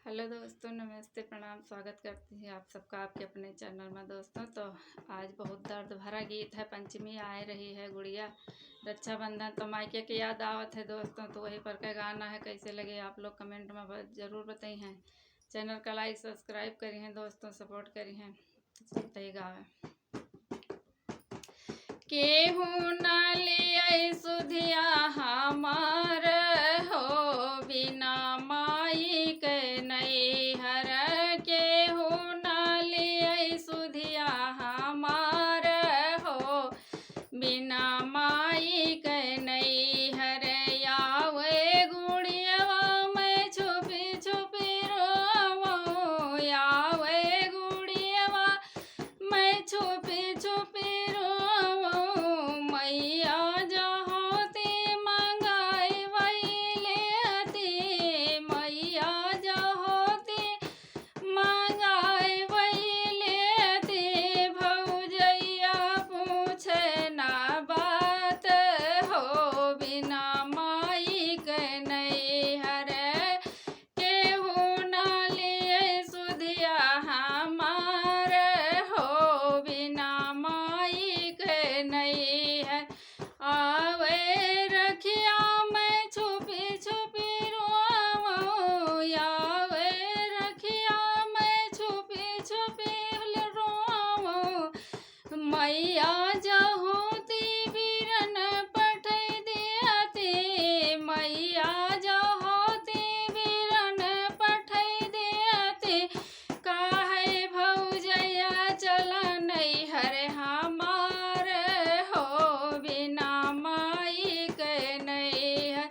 Hello दोस्तों, नमस्ते, प्रणाम। स्वागत करती हैं आप सबका आपके अपने चैनल में। दोस्तों तो आज बहुत दर्द भरा गीत है। पंचमी आ रही है, गुड़िया रक्षाबंधन, तो मायके की याद आवत है दोस्तों। तो वही पर का गाना है, कैसे लगे आप लोग कमेंट में ज़रूर बताई हैं। चैनल का लाइक सब्सक्राइब करी हैं दोस्तों, सपोर्ट करी हैं। चलते ही गावे केहू न लिया सुधिया हमार हो, बिना माई के नैहर। केहू न लिया सुधिया हमार हो, बिना माई के नैहर। आवे गुड़ियवा मैं छुपी छुपी रोवो, आवे गुड़ियवा मैं छुपी छुपी मैया जहोती बीरन पठै दियते, मैया जहोती बीरन पठै दियते। काहे भौजैया चल नैहर हमार हो, बिना माई के नैहर।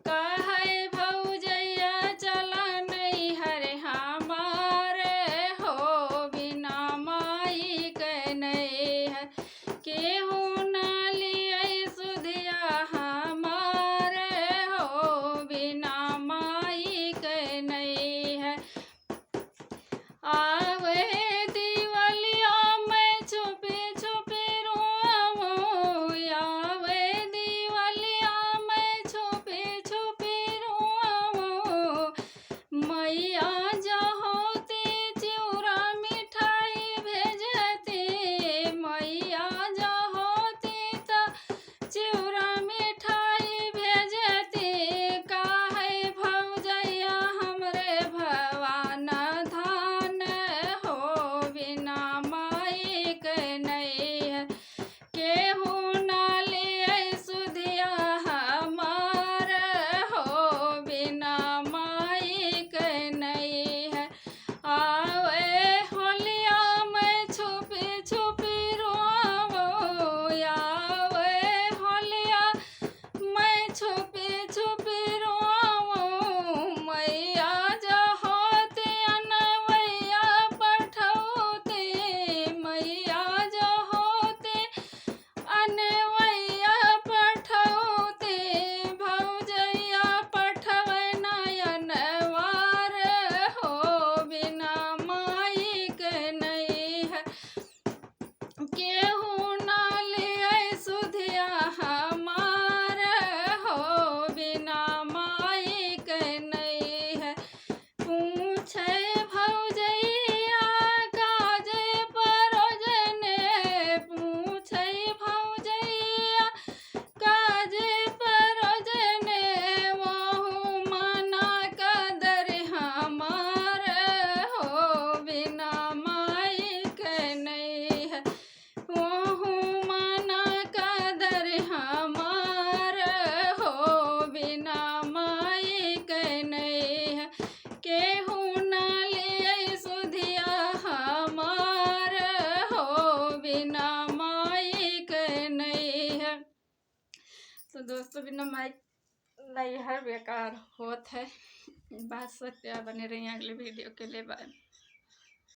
काहे भौजैया चल नैहर हमार हो, बिना माई के नैहर। केहू न लिया सुधिया हमार हो, बिना माई के नैहर। आवे दिवलिया मैं छुपी छुपी रोवो, आवे दिवलिया मैं छुपी छुपी रोवो। मैया जहोती चिउरा मिठाई भेजती, मैया जहोती त चिउरा मिठाई भेजती। काहे भौजैया हमरे भवान धान हो, बिना माई के नैहर। केहू न लिया सुधिया हमार हो, बिना माई के नैहर। आवे होलिया मैं छुपी छुपी रोवो, आवे होलिया मैं छुपी छुपी रोवो। मैया जहोती अनवैया पठौती, मैया जहोती अनवैया पठौती। भौजैया पठवै नयनवार हो, बिना माई के नैहर। केहू न लिया सुधिया हमार हो, बिना माई के नैहर। पूछे भौजैया काजे परोजने, पूछे भौजैया काजे परोजने। वहु मना कदर हमार हो, बिना माई के नैहर। वहु मना कदर हमार हो, बिना माई के नैहर। केहू न लिया सुधिया हमार हो, बिना माई के नैहर। तो दोस्तों, बिना माई नैहर बेकार होत है। बात सत्य बने रही अगले वीडियो के लिए। बाय।